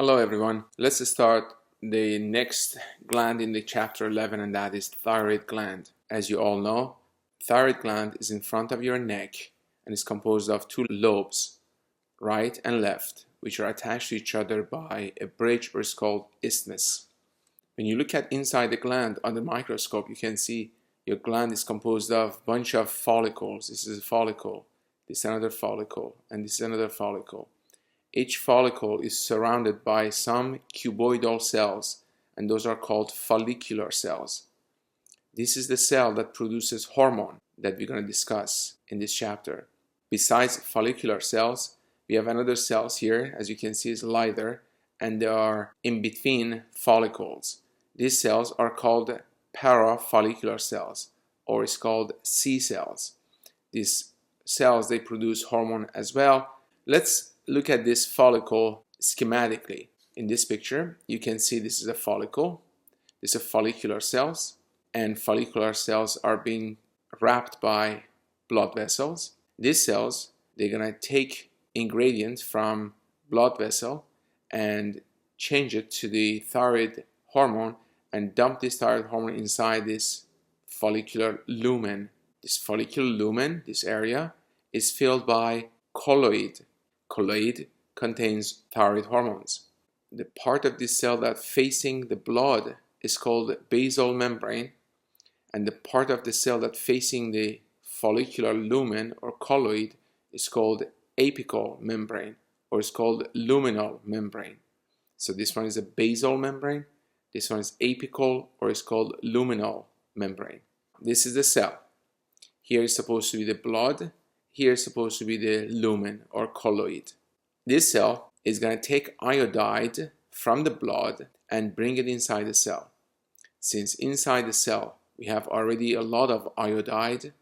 Hello everyone. Let's start the next gland in the chapter 11, and that is thyroid gland. As you all know, thyroid gland is in front of your neck and is composed of two lobes, right and left, which are attached to each other by a bridge or is called isthmus. When you look at inside the gland under the microscope, you can see your gland is composed of a bunch of follicles. This is a follicle, this is another follicle, and this is another follicle. Each follicle is surrounded by some cuboidal cells, and those are called follicular cells. This is the cell that produces hormone that we're going to discuss in this chapter. Besides follicular cells, we have another cells here, as you can see is lighter, and they are in between follicles. These cells are called parafollicular cells, or it's called C cells. These cells, they produce hormone as well. Let's look at this follicle schematically. In this picture, you can see this is a follicle. This is follicular cells, and follicular cells are being wrapped by blood vessels. These cells, they're gonna take ingredient from blood vessel and change it to the thyroid hormone and dump this thyroid hormone inside this follicular lumen. This follicular lumen, this area, is filled by colloid. Colloid contains thyroid hormones. The part of this cell that facing the blood is called basal membrane, and the part of the cell that facing the follicular lumen or colloid is called apical membrane, or is called luminal membrane. So this one is a basal membrane, this one is apical, or is called luminal membrane. This is the cell. Here is supposed to be the blood. Here is supposed to be the lumen or colloid. This cell is going to take iodide from the blood and bring it inside the cell. Since inside the cell we have already a lot of iodide,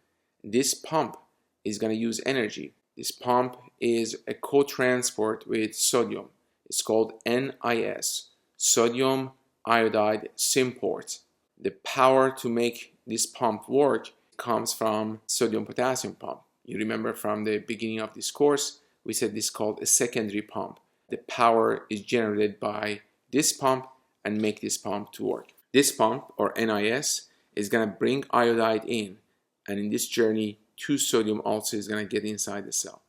this pump is going to use energy. This pump is a co-transport with sodium. It's called NIS, sodium iodide symport. The power to make this pump work comes from sodium potassium pump. You remember from the beginning of this course, we said this is called a secondary pump. The power is generated by this pump and make this pump to work. This pump, or NIS, is going to bring iodide in, and in this journey, 2 sodium also is going to get inside the cell.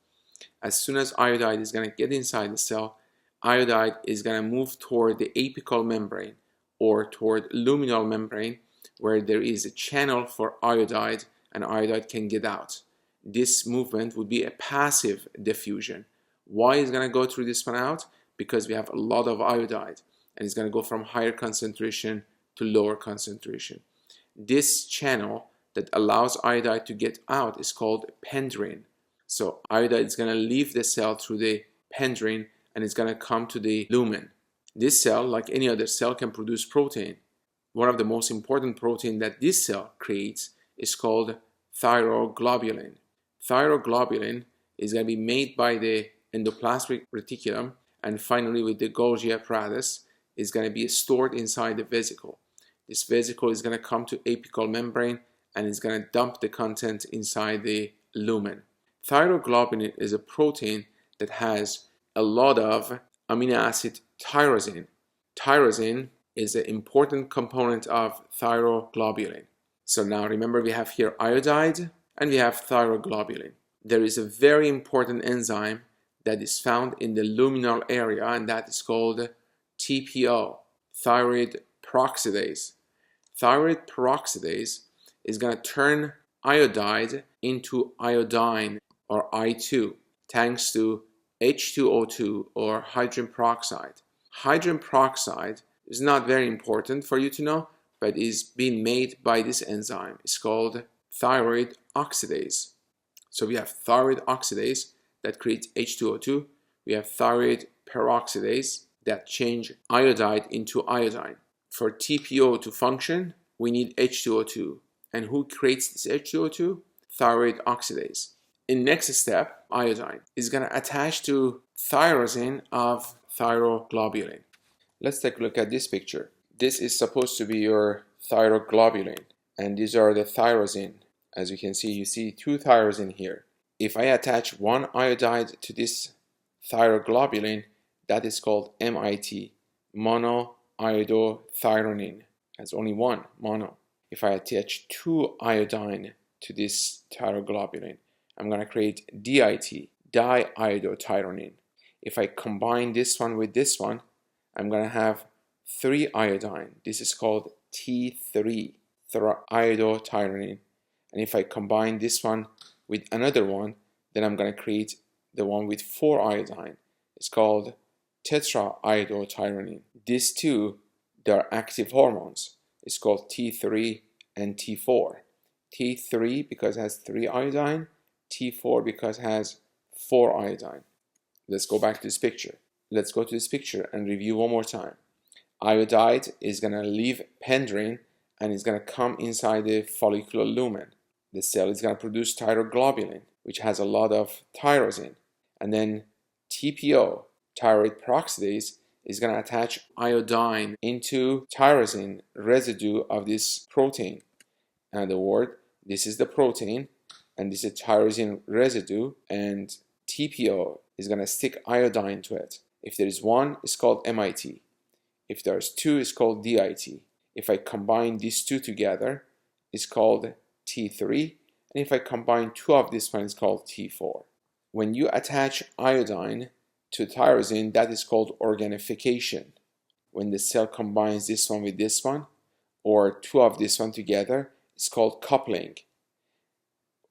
As soon as iodide is going to get inside the cell, iodide is going to move toward the apical membrane or toward luminal membrane, where there is a channel for iodide and iodide can get out. This movement would be a passive diffusion. Why is going to go through this one out? Because we have a lot of iodide and it's going to go from higher concentration to lower concentration. This channel that allows iodide to get out is called pendrin. So iodide is going to leave the cell through the pendrin and it's going to come to the lumen. This cell, like any other cell, can produce protein. One of the most important protein that this cell creates is called thyroglobulin. Thyroglobulin is going to be made by the endoplasmic reticulum, and finally with the Golgi apparatus is going to be stored inside the vesicle. This vesicle is going to come to apical membrane and is going to dump the content inside the lumen. Thyroglobulin is a protein that has a lot of amino acid tyrosine. Tyrosine is an important component of thyroglobulin. So now remember, we have here iodide and we have thyroglobulin. There is a very important enzyme that is found in the luminal area, and that is called TPO, thyroid peroxidase. Thyroid peroxidase is going to turn iodide into iodine, or I2, thanks to H2O2 or hydrogen peroxide. Hydrogen peroxide is not very important for you to know, but is being made by this enzyme. It's called thyroid oxidase. So we have thyroid oxidase that creates H2O2. We have thyroid peroxidase that change iodide into iodine. For TPO to function, we need H2O2. And who creates this H2O2? Thyroid oxidase. In next step, iodine is going to attach to tyrosine of thyroglobulin. Let's take a look at this picture. This is supposed to be your thyroglobulin, and these are the tyrosine. As you can see, you see 2 tyrosine here. If I attach one iodide to this thyroglobulin, that is called MIT, monoiodothyronine. Has only one, mono. If I attach 2 iodine to this thyroglobulin, I'm going to create DIT, diiodothyronine. If I combine this one with this one, I'm going to have 3 iodine. This is called T3, iodothyronine. And if I combine this one with another one, then I'm going to create the one with 4 iodine. It's called tetraiodothyronine. These two, they're active hormones. It's called T3 and T4. T3 because it has 3 iodine, T4 because it has 4 iodine. Let's go back to this picture. Let's go to this picture and review one more time. Iodide is going to leave pendrin and is going to come inside the follicular lumen. The cell is going to produce thyroglobulin, which has a lot of tyrosine. And then TPO, thyroid peroxidase, is going to attach iodine into tyrosine residue of this protein. In other words, this is the protein and this is tyrosine residue, and TPO is going to stick iodine to it. If there is 1, it's called MIT. If there's 2, it's called DIT. If I combine these 2 together, it's called T3. And if I combine 2 of this one, it's called T4. When you attach iodine to tyrosine, that is called organification. When the cell combines this one with this one, or 2 of this one together, it's called coupling.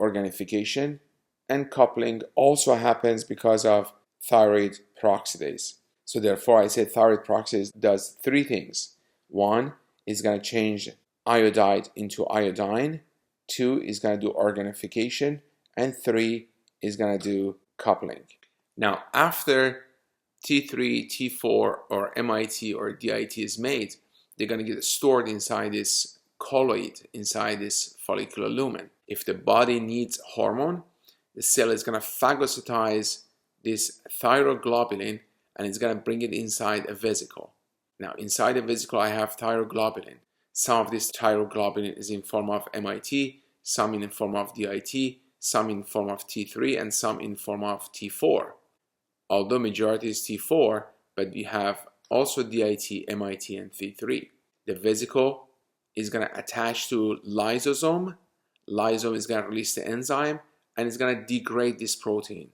Organification and coupling also happens because of thyroid peroxidase. So therefore, I said thyroid peroxidase does 3 things. 1 is going to change iodide into iodine. 2 is going to do organification. And 3 is going to do coupling. Now, after T3, T4, or MIT or DIT is made, they're going to get stored inside this colloid, inside this follicular lumen. If the body needs hormone, the cell is going to phagocytize this thyroglobulin and it's going to bring it inside a vesicle. Now, inside the vesicle, I have thyroglobulin. Some of this thyroglobulin is in form of MIT, some in form of DIT, some in form of T3, and some in form of T4. Although majority is T4, but we have also DIT, MIT, and T3. The vesicle is going to attach to lysosome. Lysosome is going to release the enzyme and it's going to degrade this protein.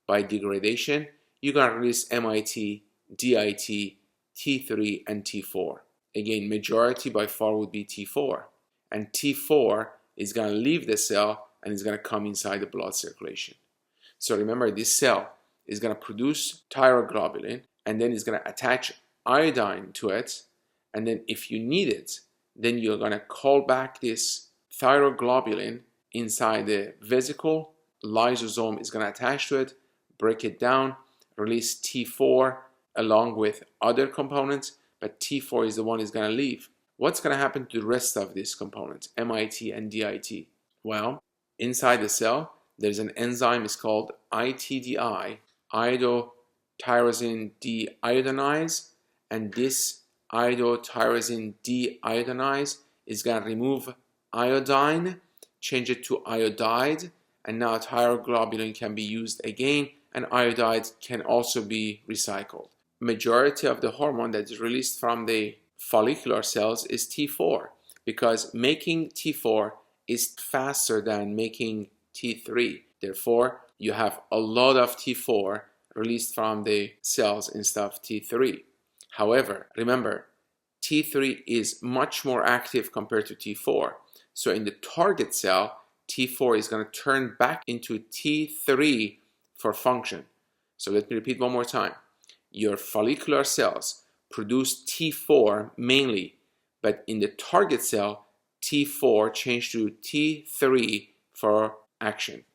By degradation, you're going to release MIT, DIT, T3, and T4. Again, majority by far would be T4. And T4 is going to leave the cell and is going to come inside the blood circulation. So remember, this cell is going to produce thyroglobulin and then it's going to attach iodine to it. And then if you need it, then you're going to call back this thyroglobulin inside the vesicle. Lysosome is going to attach to it, break it down, release T4 along with other components, but T4 is the one is going to leave. What's going to happen to the rest of these components, MIT and DIT? Well, inside the cell, there's an enzyme, it's called ITDI, iodotyrosine deiodinase, and this iodotyrosine deiodinase is going to remove iodine, change it to iodide, and now thyroglobulin can be used again, and iodide can also be recycled. Majority of the hormone that is released from the follicular cells is T4, because making T4 is faster than making T3. Therefore, you have a lot of T4 released from the cells instead of T3. However, remember, T3 is much more active compared to T4. So in the target cell, T4 is going to turn back into T3 for function. So let me repeat one more time. Your follicular cells produce T4 mainly, but in the target cell, T4 changed to T3 for action.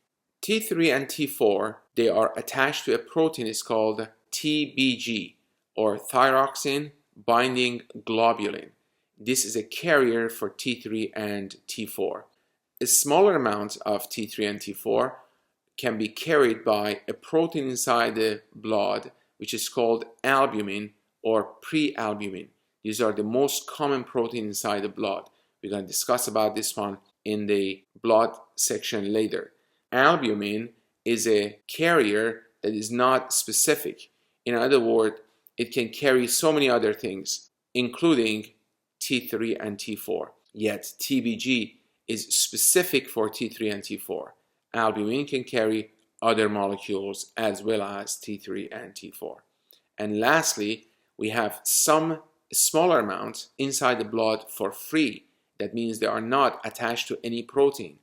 T3 and T4, they are attached to a protein. It's called TBG, or thyroxine binding globulin. This is a carrier for T3 and T4. A smaller amount of T3 and T4 can be carried by a protein inside the blood, which is called albumin or prealbumin. These are the most common protein inside the blood. We're going to discuss about this one in the blood section later. Albumin is a carrier that is not specific. In other words, it can carry so many other things, including T3 and T4. Yet TBG is specific for T3 and T4. Albumin can carry other molecules as well as T3 and T4. And lastly, we have some smaller amount inside the blood for free. That means they are not attached to any protein.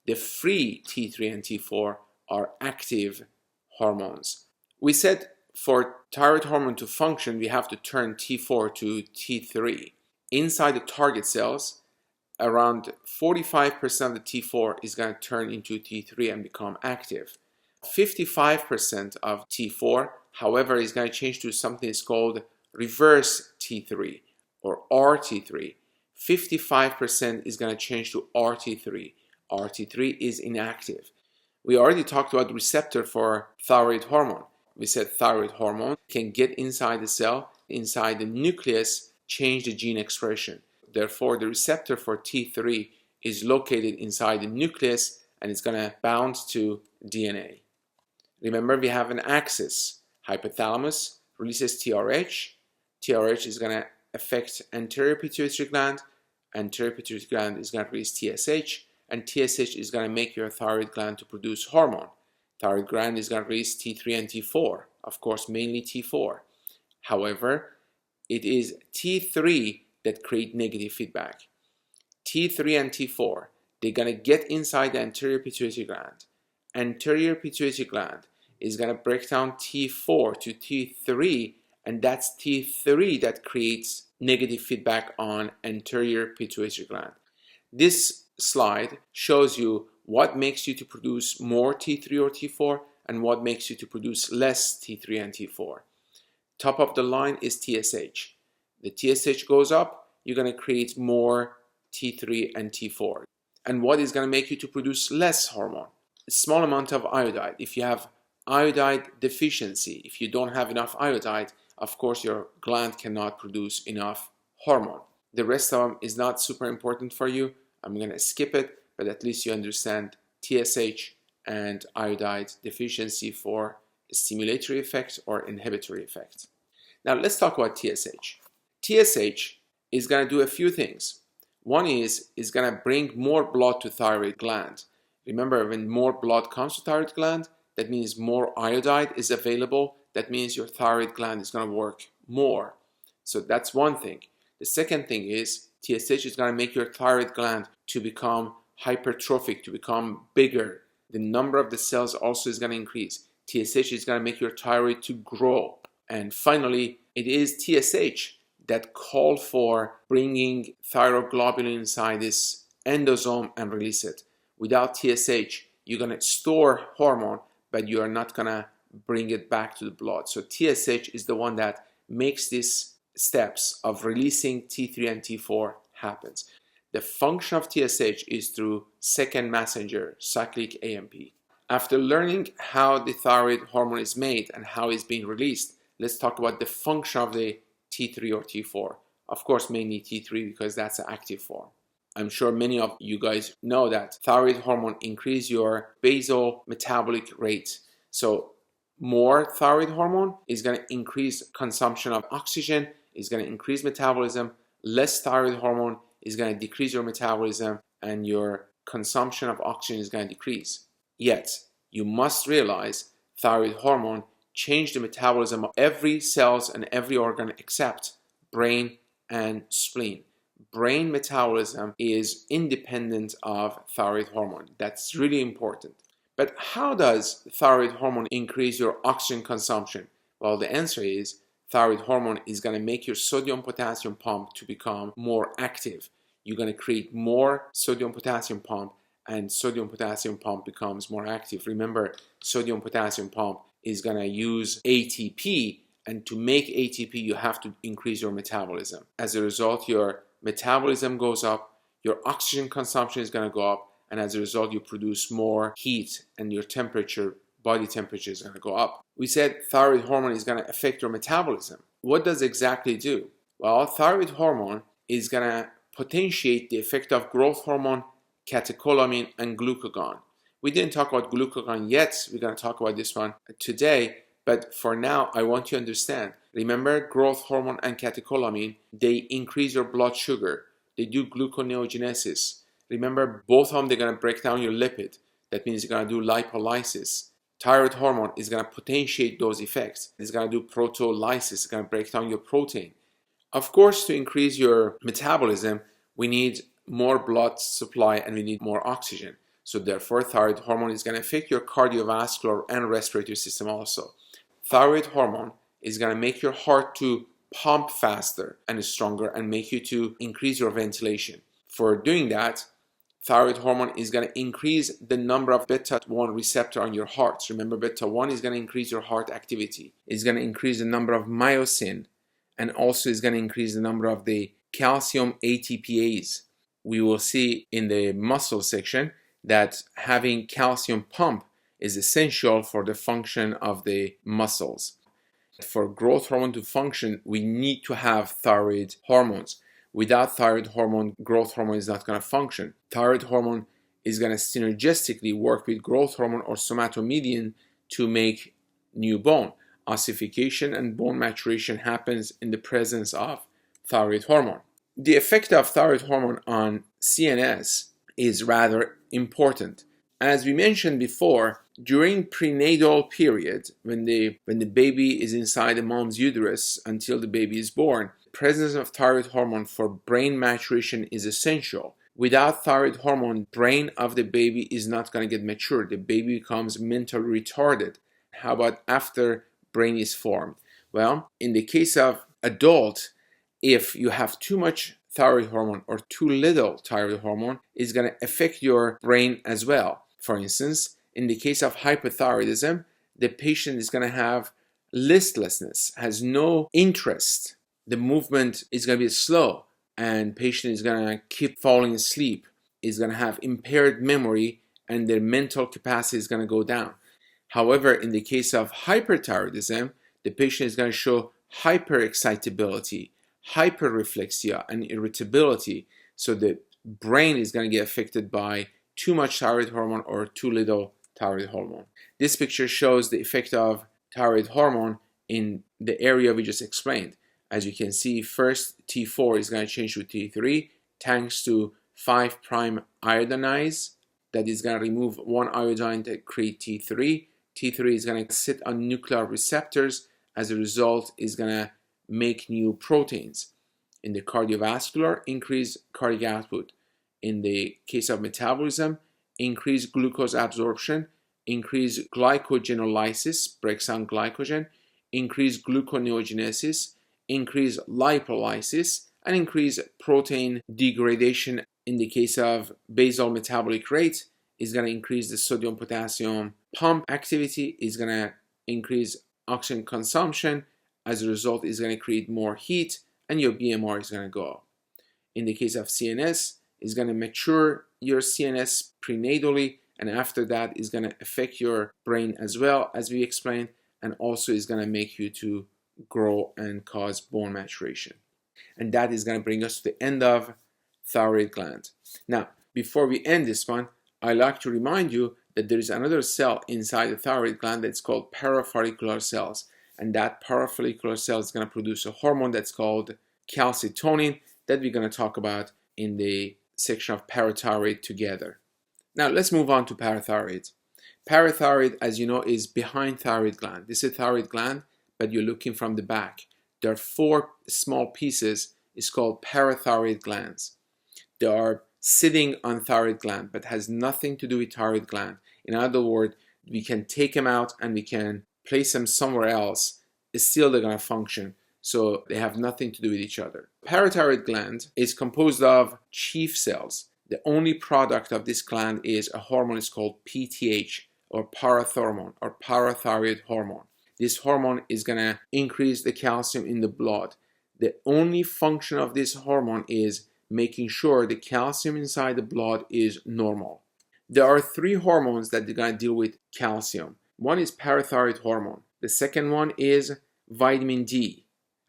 The free T3 and T4 are active hormones. We said for thyroid hormone to function, we have to turn T4 to T3. Inside the target cells, around 45% of the T4 is going to turn into T3 and become active. 55% of T4, however, is going to change to something that's called reverse T3 or RT3. 55% is going to change to RT3. RT3 is inactive. We already talked about the receptor for thyroid hormone. We said thyroid hormone can get inside the cell, inside the nucleus, change the gene expression. Therefore, the receptor for T3 is located inside the nucleus and it's going to bound to DNA. Remember, we have an axis. Hypothalamus releases TRH. TRH is going to affect anterior pituitary gland. Anterior pituitary gland is going to release TSH, and TSH is going to make your thyroid gland to produce hormone. Thyroid gland is going to release T3 and T4, of course, mainly T4. However, it is T3 that create negative feedback. T3 and T4, they're going to get inside the anterior pituitary gland. Anterior pituitary gland is going to break down T4 to T3, and that's T3 that creates negative feedback on anterior pituitary gland. This slide shows you what makes you to produce more T3 or T4 and what makes you to produce less T3 and T4. Top of the line is TSH. The TSH goes up, you're going to create more T3 and T4. And what is going to make you to produce less hormone? A small amount of iodide. If you have iodide deficiency, if you don't have enough iodide, of course your gland cannot produce enough hormone. The rest of them is not super important for you. I'm going to skip it, but at least you understand TSH and iodide deficiency for a stimulatory effect or inhibitory effect. Now let's talk about TSH. TSH is going to do a few things. One is going to bring more blood to thyroid gland. Remember, when more blood comes to thyroid gland, that means more iodide is available. That means your thyroid gland is going to work more. So that's one thing. The second thing is TSH is going to make your thyroid gland to become hypertrophic, to become bigger. The number of the cells also is going to increase. TSH is going to make your thyroid to grow. And finally, it is TSH that call for bringing thyroglobulin inside this endosome and release it. Without TSH, you're going to store hormone, but you are not going to bring it back to the blood. So TSH is the one that makes these steps of releasing T3 and T4 happens. The function of TSH is through second messenger, cyclic AMP. After learning how the thyroid hormone is made and how it's being released, let's talk about the function of the T3 or T4. Of course, mainly T3 because that's the active form. I'm sure many of you guys know that thyroid hormone increases your basal metabolic rate. So more thyroid hormone is going to increase consumption of oxygen, is going to increase metabolism. Less thyroid hormone is going to decrease your metabolism and your consumption of oxygen is going to decrease. Yet, you must realize thyroid hormone changes the metabolism of every cells and every organ except brain and spleen. Brain metabolism is independent of thyroid hormone. That's really important. But how does thyroid hormone increase your oxygen consumption? Well, the answer is thyroid hormone is going to make your sodium-potassium pump to become more active. You're going to create more sodium-potassium pump and sodium-potassium pump becomes more active. Remember, sodium-potassium pump is going to use ATP, and to make ATP, you have to increase your metabolism. As a result, your metabolism goes up, your oxygen consumption is going to go up, and as a result, you produce more heat and your temperature, body temperature is going to go up. We said thyroid hormone is going to affect your metabolism. What does it exactly do? Well, thyroid hormone is going to potentiate the effect of growth hormone, catecholamine, and glucagon. We didn't talk about glucagon yet. We're going to talk about this one today, But for now, I want you to understand. Remember, growth hormone and catecholamine, they increase your blood sugar. They do gluconeogenesis. Remember, both of them, they're going to break down your lipid. That means you're going to do lipolysis. Thyroid hormone is going to potentiate those effects. It's going to do proteolysis. It's going to break down your protein. Of course, to increase your metabolism, we need more blood supply and we need more oxygen. So therefore, thyroid hormone is going to affect your cardiovascular and respiratory system also. Thyroid hormone is going to make your heart to pump faster and stronger and make you to increase your ventilation. For doing that, thyroid hormone is going to increase the number of beta-1 receptor on your heart. Remember, beta-1 is going to increase your heart activity. It's going to increase the number of myosin, and also is going to increase the number of the calcium ATPase. We will see in the muscle section that having calcium pump is essential for the function of the muscles. For growth hormone to function, we need to have thyroid hormones. Without thyroid hormone, growth hormone is not going to function. Thyroid hormone is going to synergistically work with growth hormone or somatomedian to make new bone. Ossification and bone maturation happens in the presence of thyroid hormone. The effect of thyroid hormone on CNS is rather important. As we mentioned before, during prenatal period, when the baby is inside the mom's uterus until the baby is born, presence of thyroid hormone for brain maturation is essential. Without thyroid hormone, brain of the baby is not going to get mature. The baby becomes mentally retarded. How about after brain is formed? Well, in the case of adult, if you have too much thyroid hormone or too little thyroid hormone, it's going to affect your brain as well. For instance, in the case of hypothyroidism, the patient is going to have listlessness, has no interest. The movement is going to be slow, and patient is going to keep falling asleep, is going to have impaired memory, and their mental capacity is going to go down. However, in the case of hyperthyroidism, the patient is going to show hyperexcitability, hyperreflexia, and irritability. So the brain is going to get affected by too much thyroid hormone or too little thyroid hormone. This picture shows the effect of thyroid hormone in the area we just explained. As you can see, first T4 is going to change to T3 thanks to 5' iodinize. That is going to remove one iodine to create T3. T3 is going to sit on nuclear receptors. As a result, is going to make new proteins. In the cardiovascular, increase cardiac output. In the case of metabolism, increase glucose absorption, increase glycogenolysis, breaks down glycogen, increase gluconeogenesis, increase lipolysis, and increase protein degradation. In the case of basal metabolic rate, is going to increase the sodium potassium pump activity, is going to increase oxygen consumption. As a result, is going to create more heat, and your BMR is going to go up. In the case of CNS, is going to mature your CNS prenatally, and after that is going to affect your brain as well, as we explained, and also is going to make you to grow and cause bone maturation. And that is going to bring us to the end of thyroid gland. Now, before we end this one, I like to remind you that there is another cell inside the thyroid gland that's called parafollicular cells, and that parafollicular cell is going to produce a hormone that's called calcitonin that we're going to talk about in the section of parathyroid together. Now let's move on to parathyroid. Parathyroid, as you know, is behind thyroid gland. This is a thyroid gland, but you're looking from the back. There are 4 small pieces. It's called parathyroid glands. They are sitting on thyroid gland, but has nothing to do with thyroid gland. In other words, we can take them out and we can place them somewhere else. Still, they're going to function. So they have nothing to do with each other. Parathyroid gland is composed of chief cells. The only product of this gland is a hormone is called PTH, or parathormone, or parathyroid hormone. This hormone is going to increase the calcium in the blood. The only function of this hormone is making sure the calcium inside the blood is normal. There are 3 hormones that are going to deal with calcium. One is parathyroid hormone. The second one is vitamin D.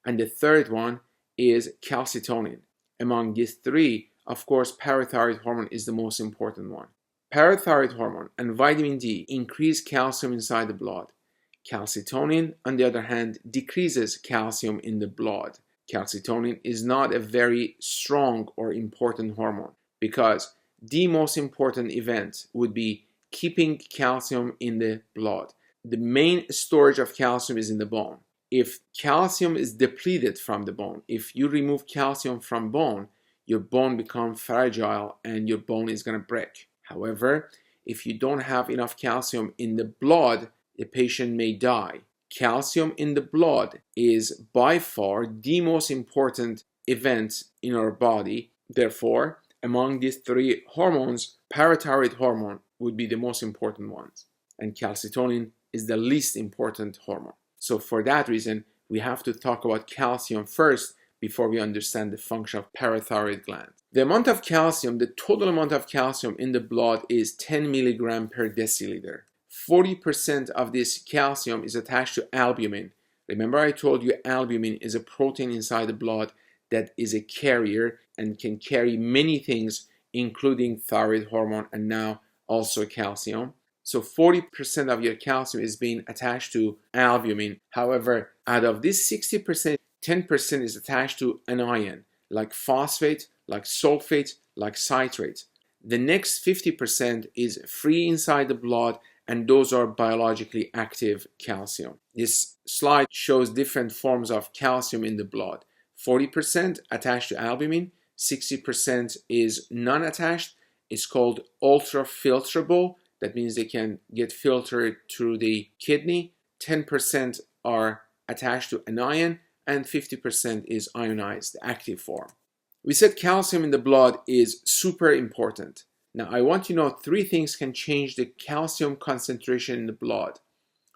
And the third one is calcitonin. Among these 3, of course, parathyroid hormone is the most important one. Parathyroid hormone and vitamin D increase calcium inside the blood. Calcitonin, on the other hand, decreases calcium in the blood. Calcitonin is not a very strong or important hormone because the most important event would be keeping calcium in the blood. The main storage of calcium is in the bone. If calcium is depleted from the bone, if you remove calcium from bone, your bone becomes fragile and your bone is going to break. However, if you don't have enough calcium in the blood, the patient may die. Calcium in the blood is by far the most important event in our body. Therefore, among these three hormones, parathyroid hormone would be the most important ones, and calcitonin is the least important hormone. So for that reason, we have to talk about calcium first before we understand the function of parathyroid gland. The amount of calcium, the total amount of calcium in the blood is 10 milligram per deciliter. 40% of this calcium is attached to albumin. Remember I told you albumin is a protein inside the blood that is a carrier and can carry many things, including thyroid hormone and now also calcium. So 40% of your calcium is being attached to albumin. However, out of this 60%, 10% is attached to an ion, like phosphate, like sulfate, like citrate. The next 50% is free inside the blood, and those are biologically active calcium. This slide shows different forms of calcium in the blood. 40% attached to albumin, 60% is non-attached. It's called ultrafiltrable. That means they can get filtered through the kidney. 10% are attached to an ion, and 50% is ionized, the active form. We said calcium in the blood is super important. Now I want you to know three things can change the calcium concentration in the blood.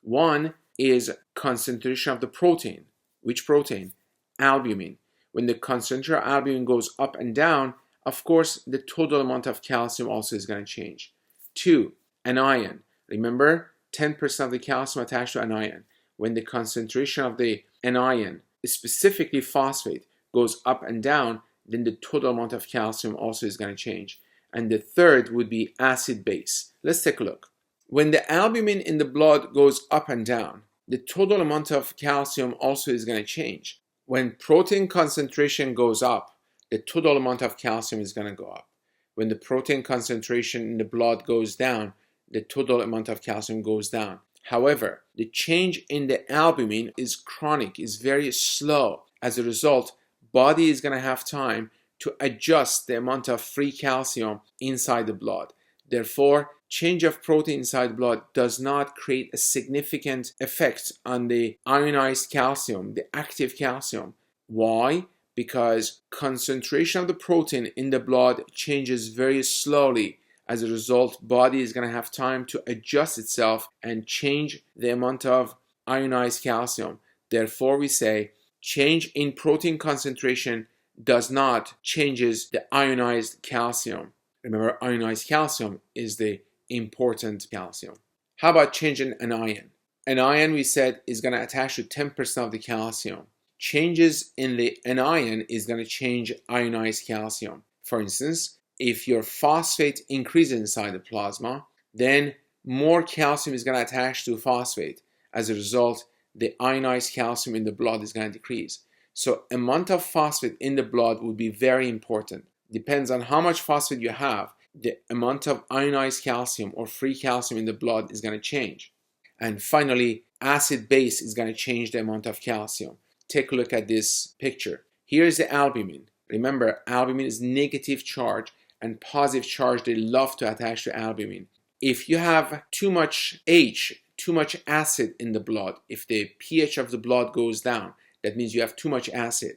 One is concentration of the protein. Which protein? Albumin. When the concentration of albumin goes up and down, of course the total amount of calcium also is going to change. Two, an ion. Remember, 10% of the calcium attached to an ion. When the concentration of the anion, specifically phosphate, goes up and down, then the total amount of calcium also is going to change. And the third would be acid base. Let's take a look. When the albumin in the blood goes up and down, the total amount of calcium also is going to change. When protein concentration goes up, the total amount of calcium is going to go up. When the protein concentration in the blood goes down, the total amount of calcium goes down. However, the change in the albumin is chronic, is very slow. As a result, body is going to have time to adjust the amount of free calcium inside the blood. Therefore, change of protein inside the blood does not create a significant effect on the ionized calcium, the active calcium. Why? Because concentration of the protein in the blood changes very slowly. As a result, body is going to have time to adjust itself and change the amount of ionized calcium. Therefore, we say change in protein concentration does not changes the ionized calcium. Remember, ionized calcium is the important calcium. How about changing an ion? An ion, we said, is going to attach to 10% of the calcium. Changes in the anion is going to change ionized calcium. For instance, if your phosphate increases inside the plasma, then more calcium is going to attach to phosphate. As a result, the ionized calcium in the blood is going to decrease. So amount of phosphate in the blood would be very important. Depends on how much phosphate you have, the amount of ionized calcium or free calcium in the blood is going to change. And finally, acid base is going to change the amount of calcium. Take a look at this picture. Here is the albumin. Remember, albumin is negative charge, and positive charge, they love to attach to albumin. If you have too much H, too much acid in the blood, if the pH of the blood goes down, that means you have too much acid.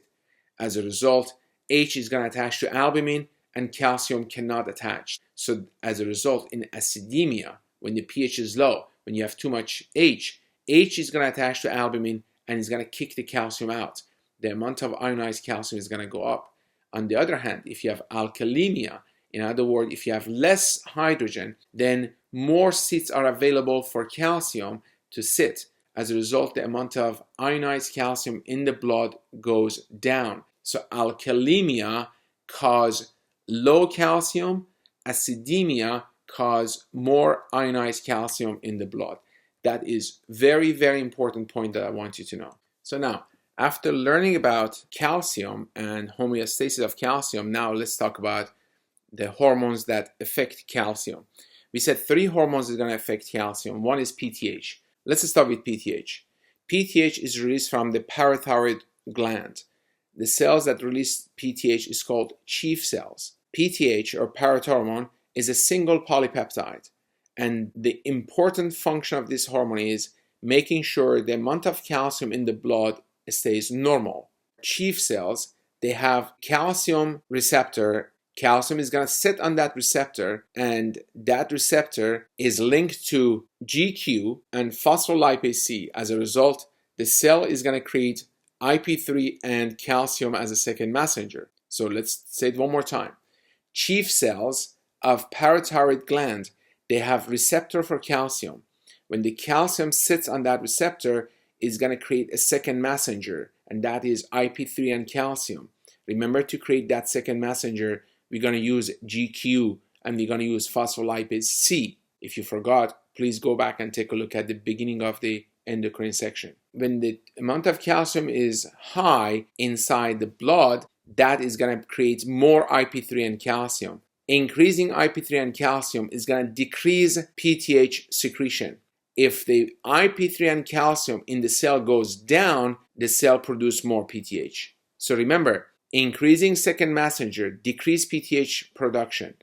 As a result, H is going to attach to albumin and calcium cannot attach. So as a result, in acidemia, when the pH is low, when you have too much H is going to attach to albumin and is going to kick the calcium out. The amount of ionized calcium is going to go up. On the other hand, if you have alkalemia, in other words, if you have less hydrogen, then more seats are available for calcium to sit. As a result, the amount of ionized calcium in the blood goes down. So alkalemia causes low calcium, acidemia causes more ionized calcium in the blood. That is very, very important point that I want you to know. So now, after learning about calcium and homeostasis of calcium, now let's talk about the hormones that affect calcium. We said 3 hormones are going to affect calcium. One is PTH. Let's start with PTH. PTH is released from the parathyroid gland. The cells that release PTH is called chief cells. PTH, or parathyroid, is a single polypeptide. And the important function of this hormone is making sure the amount of calcium in the blood stays normal. Chief cells, they have calcium receptor. Calcium is going to sit on that receptor, and that receptor is linked to GQ and phospholipase C. As a result, the cell is going to create IP3 and calcium as a second messenger. So let's say it one more time. Chief cells of parathyroid gland, they have receptor for calcium. When the calcium sits on that receptor, it's going to create a second messenger, and that is IP3 and calcium. Remember, to create that second messenger, we're going to use GQ and we're going to use phospholipase C. If you forgot, please go back and take a look at the beginning of the endocrine section. When the amount of calcium is high inside the blood, that is going to create more IP3 and calcium. Increasing IP3 and calcium is going to decrease PTH secretion. If the IP3 and calcium in the cell goes down, the cell produces more PTH. So remember, increasing second messenger, decrease PTH production,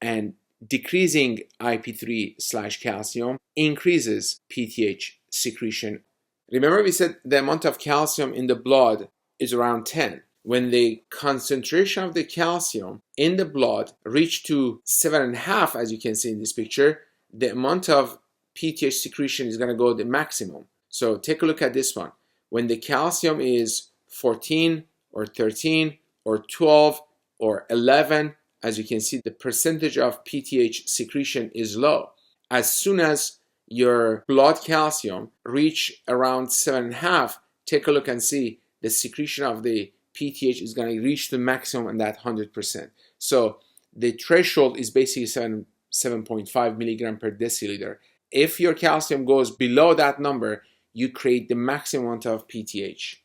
and decreasing IP3/calcium increases PTH secretion. Remember, we said the amount of calcium in the blood is around 10. When the concentration of the calcium in the blood reach to 7.5, as you can see in this picture, the amount of PTH secretion is going to go the maximum. So take a look at this one. When the calcium is 14 or 13 or 12 or 11, as you can see, the percentage of PTH secretion is low. As soon as your blood calcium reach around 7.5, take a look and see the secretion of the PTH is going to reach the maximum, and that 100%. So the threshold is basically 7.5 milligram per deciliter. If your calcium goes below that number, you create the maximum amount of PTH.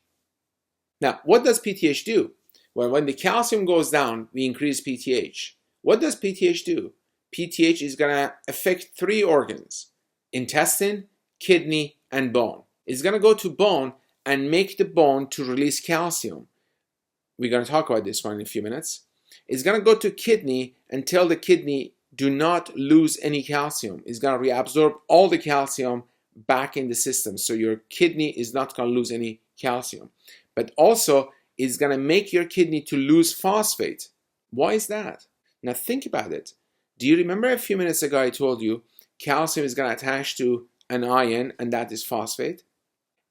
Now, what does PTH do? Well, when the calcium goes down, we increase PTH. What does PTH do? PTH is going to affect 3 organs: intestine, kidney, and bone. It's going to go to bone and make the bone to release calcium. We're going to talk about this one in a few minutes. It's going to go to kidney and tell the kidney, do not lose any calcium. It's going to reabsorb all the calcium back in the system. So your kidney is not going to lose any calcium. But also, it's going to make your kidney to lose phosphate. Why is that? Now think about it. Do you remember a few minutes ago I told you calcium is going to attach to an ion, and that is phosphate?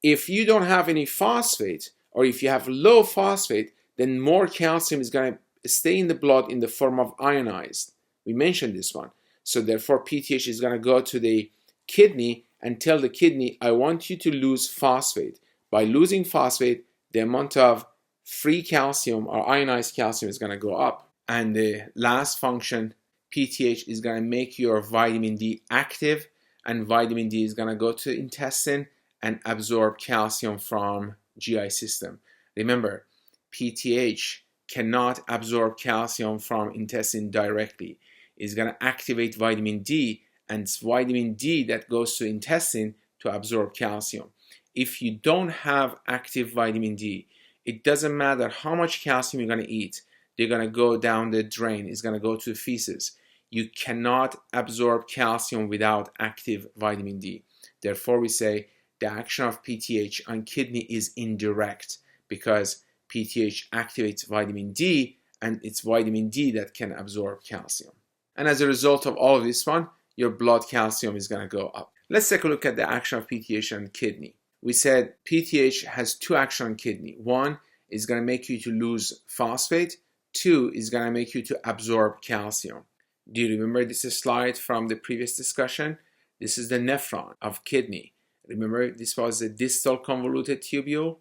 If you don't have any phosphate, or if you have low phosphate, then more calcium is going to stay in the blood in the form of ionized. We mentioned this one. So therefore, PTH is going to go to the kidney and tell the kidney, I want you to lose phosphate. By losing phosphate, the amount of free calcium or ionized calcium is going to go up. And the last function, PTH is going to make your vitamin D active, and vitamin D is going to go to the intestine and absorb calcium from GI system. Remember, PTH cannot absorb calcium from intestine directly. It's going to activate vitamin D, and it's vitamin D that goes to intestine to absorb calcium. If you don't have active vitamin D, it doesn't matter how much calcium you're going to eat, they're going to go down the drain. It's going to go to the feces. You cannot absorb calcium without active vitamin D. Therefore, we say the action of PTH on kidney is indirect, because PTH activates vitamin D, and it's vitamin D that can absorb calcium. And as a result of all of this one, your blood calcium is going to go up. Let's take a look at the action of PTH on kidney. We said PTH has 2 actions on kidney. 1 is going to make you to lose phosphate. 2 is going to make you to absorb calcium. Do you remember this slide from the previous discussion? This is the nephron of kidney. Remember, this was the distal convoluted tubule.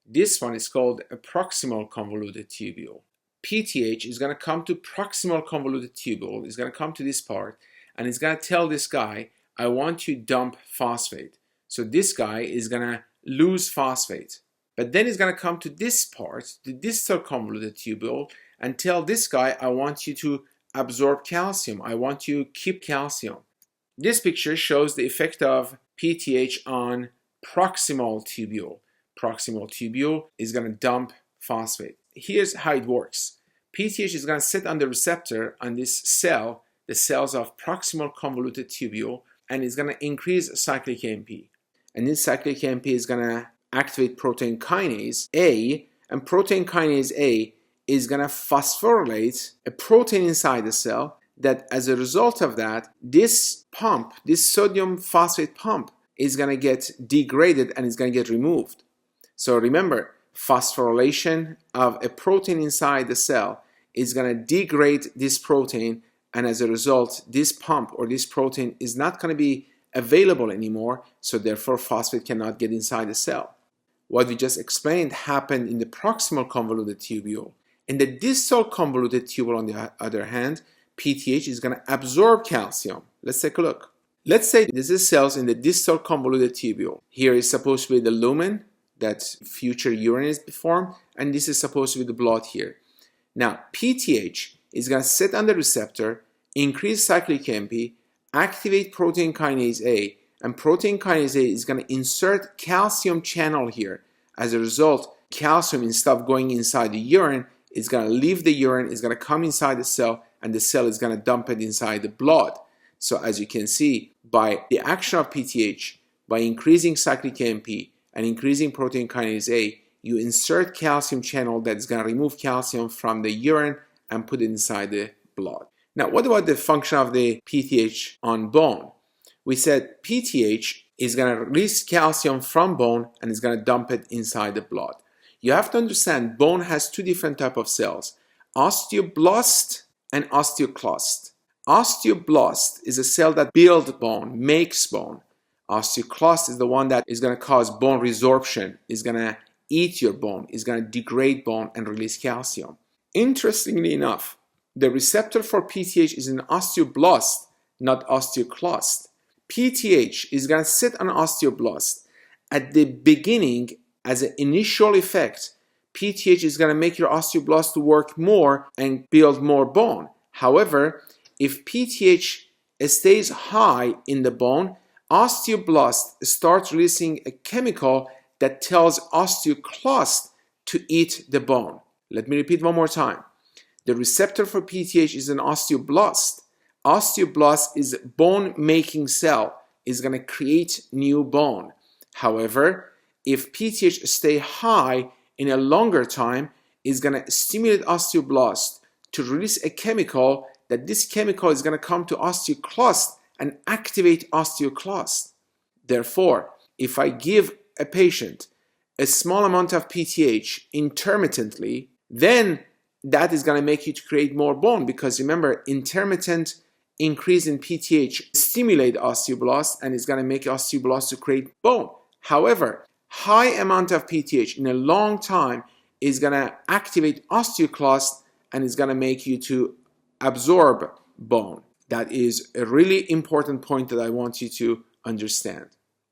This one is called a proximal convoluted tubule. PTH is going to come to proximal convoluted tubule. It's going to come to this part, and it's going to tell this guy, I want to dump phosphate. So this guy is gonna lose phosphate. But then it's gonna come to this part, the distal convoluted tubule, and tell this guy, I want you to absorb calcium. I want you to keep calcium. This picture shows the effect of PTH on proximal tubule. Proximal tubule is gonna dump phosphate. Here's how it works. PTH is gonna sit on the receptor on this cell, the cells of proximal convoluted tubule, and it's going to increase cyclic AMP. And this cyclic AMP is going to activate protein kinase A, and protein kinase A is going to phosphorylate a protein inside the cell that as a result of that, this pump, this sodium phosphate pump is going to get degraded and is going to get removed. So remember, phosphorylation of a protein inside the cell is going to degrade this protein, and as a result, this pump or this protein is not going to be available anymore, so therefore phosphate cannot get inside the cell. What we just explained happened in the proximal convoluted tubule. In the distal convoluted tubule, on the other hand, PTH is going to absorb calcium. Let's take a look. Let's say this is cells in the distal convoluted tubule. Here is supposed to be the lumen that future urine is formed, and this is supposed to be the blood here. Now, PTH is going to sit on the receptor, increase cyclic AMP, activate protein kinase A, and protein kinase A is going to insert calcium channel here. As a result, calcium, instead of going inside the urine, is going to leave the urine, is going to come inside the cell, and the cell is going to dump it inside the blood. So as you can see, by the action of PTH, by increasing cyclic AMP and increasing protein kinase A, you insert calcium channel that is going to remove calcium from the urine and put it inside the blood. Now, what about the function of the PTH on bone? We said PTH is going to release calcium from bone and is going to dump it inside the blood. You have to understand bone has two different types of cells, osteoblast and osteoclast. Osteoblast is a cell that builds bone, makes bone. Osteoclast is the one that is going to cause bone resorption, is going to eat your bone, is going to degrade bone and release calcium. Interestingly enough, the receptor for PTH is an osteoblast, not osteoclast. PTH is going to sit on osteoblast. At the beginning, as an initial effect, PTH is going to make your osteoblast to work more and build more bone. However, if PTH stays high in the bone, osteoblast starts releasing a chemical that tells osteoclast to eat the bone. Let me repeat one more time. The receptor for PTH is an osteoblast. Osteoblast is a bone-making cell, is going to create new bone. However, if PTH stay high in a longer time, is going to stimulate osteoblast to release a chemical that this chemical is going to come to osteoclast and activate osteoclast. Therefore, if I give a patient a small amount of PTH intermittently, then that is going to make you to create more bone, because remember, intermittent increase in PTH stimulate osteoblast and is going to make osteoblast to create bone. However, high amount of PTH in a long time is going to activate osteoclast and is going to make you to absorb bone. That is a really important point that I want you to understand.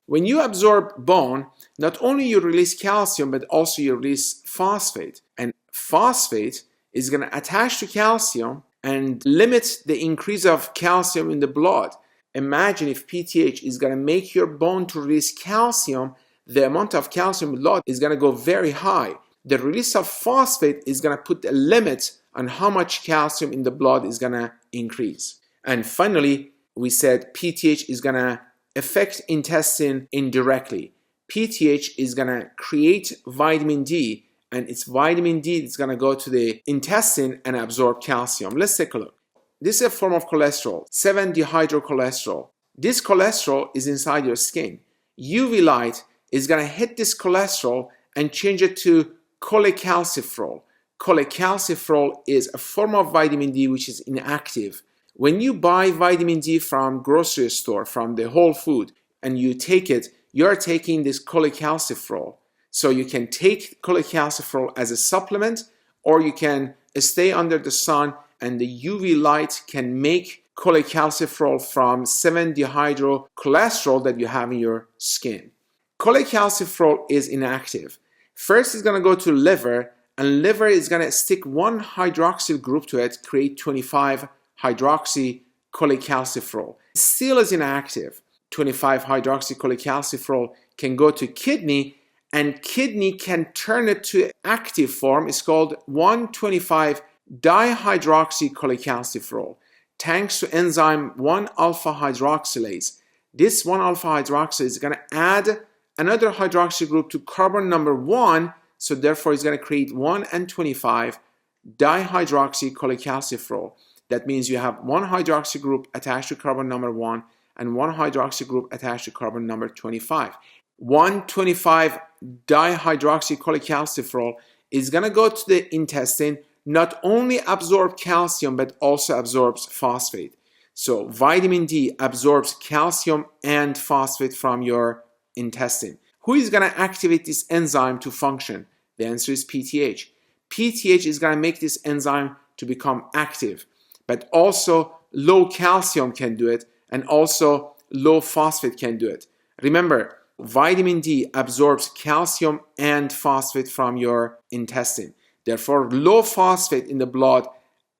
When you absorb bone, not only you release calcium, but also you release phosphate. And phosphate is going to attach to calcium and limit the increase of calcium in the blood. Imagine if PTH is going to make your bone to release calcium, the amount of calcium in the blood is going to go very high. The release of phosphate is going to put a limit on how much calcium in the blood is going to increase. And finally, we said PTH is going to affect intestine indirectly. PTH is going to create vitamin D, and it's vitamin D that's going to go to the intestine and absorb calcium. Let's take a look. This is a form of cholesterol, 7-dehydrocholesterol. This cholesterol is inside your skin. UV light is going to hit this cholesterol and change it to cholecalciferol. Cholecalciferol is a form of vitamin D which is inactive. When you buy vitamin D from grocery store, from the Whole Food, and you take it, you're taking this cholecalciferol. So you can take cholecalciferol as a supplement, or you can stay under the sun and the UV light can make cholecalciferol from 7-dehydrocholesterol that you have in your skin. Cholecalciferol is inactive. First, it's going to go to liver, and liver is going to stick one hydroxyl group to it, create 25-hydroxy cholecalciferol. It still is inactive. 25-hydroxy cholecalciferol can go to kidney, and kidney can turn it to active form. It's called 1,25-dihydroxy cholecalciferol, thanks to enzyme 1-alpha hydroxylase. This 1-alpha hydroxylase is going to add another hydroxy group to carbon number 1, so therefore it's going to create 1,25-dihydroxy cholecalciferol. That means you have one hydroxy group attached to carbon number 1 and one hydroxy group attached to carbon number 25. 1,25-dihydroxy cholecalciferol is going to go to the intestine, not only absorb calcium but also absorbs phosphate. So vitamin D absorbs calcium and phosphate from your intestine. Who is going to activate this enzyme to function? The answer is PTH. PTH is going to make this enzyme to become active, but also low calcium can do it, and also low phosphate can do it. Remember, vitamin D absorbs calcium and phosphate from your intestine. Therefore, low phosphate in the blood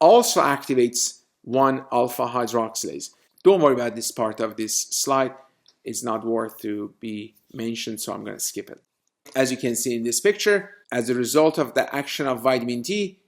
also activates 1-alpha hydroxylase. Don't worry about this part of this slide. It's not worth to be mentioned, so I'm going to skip it. As you can see in this picture, as a result of the action of vitamin D,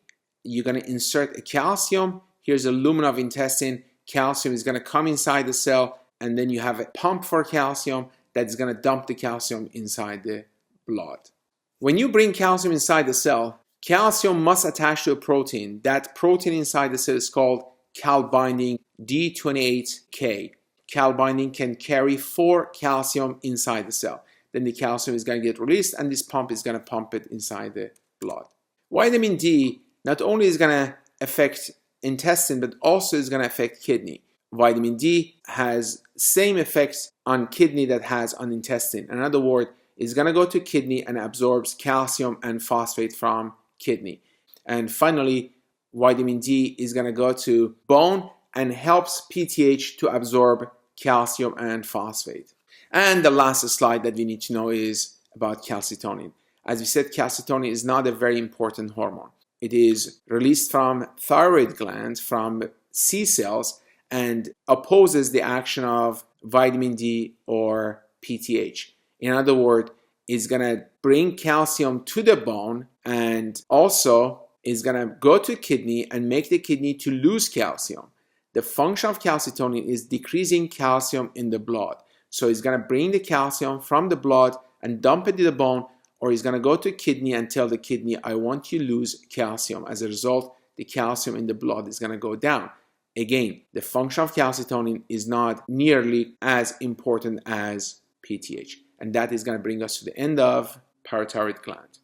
you're going to insert a calcium. Here's a lumen of intestine. Calcium is going to come inside the cell, and then you have a pump for calcium that's going to dump the calcium inside the blood. When you bring calcium inside the cell, calcium must attach to a protein. That protein inside the cell is called cal-binding D28K. Cal-binding can carry 4 calcium inside the cell. Then the calcium is going to get released, and this pump is going to pump it inside the blood. Vitamin D not only is going to affect intestine, but also is going to affect kidney. Vitamin D has same effects on kidney that has on intestine. In other words, it's going to go to kidney and absorbs calcium and phosphate from kidney. And finally, vitamin D is going to go to bone and helps PTH to absorb calcium and phosphate. And the last slide that we need to know is about calcitonin. As we said, calcitonin is not a very important hormone. It is released from thyroid gland, from C cells, and opposes the action of vitamin D or PTH. In other words, it's going to bring calcium to the bone, and also is going to go to kidney and make the kidney to lose calcium. The function of calcitonin is decreasing calcium in the blood. So it's going to bring the calcium from the blood and dump it to the bone, or it's going to go to kidney and tell the kidney, I want you to lose calcium. As a result, the calcium in the blood is going to go down. Again, the function of calcitonin is not nearly as important as PTH. And that is going to bring us to the end of parathyroid gland.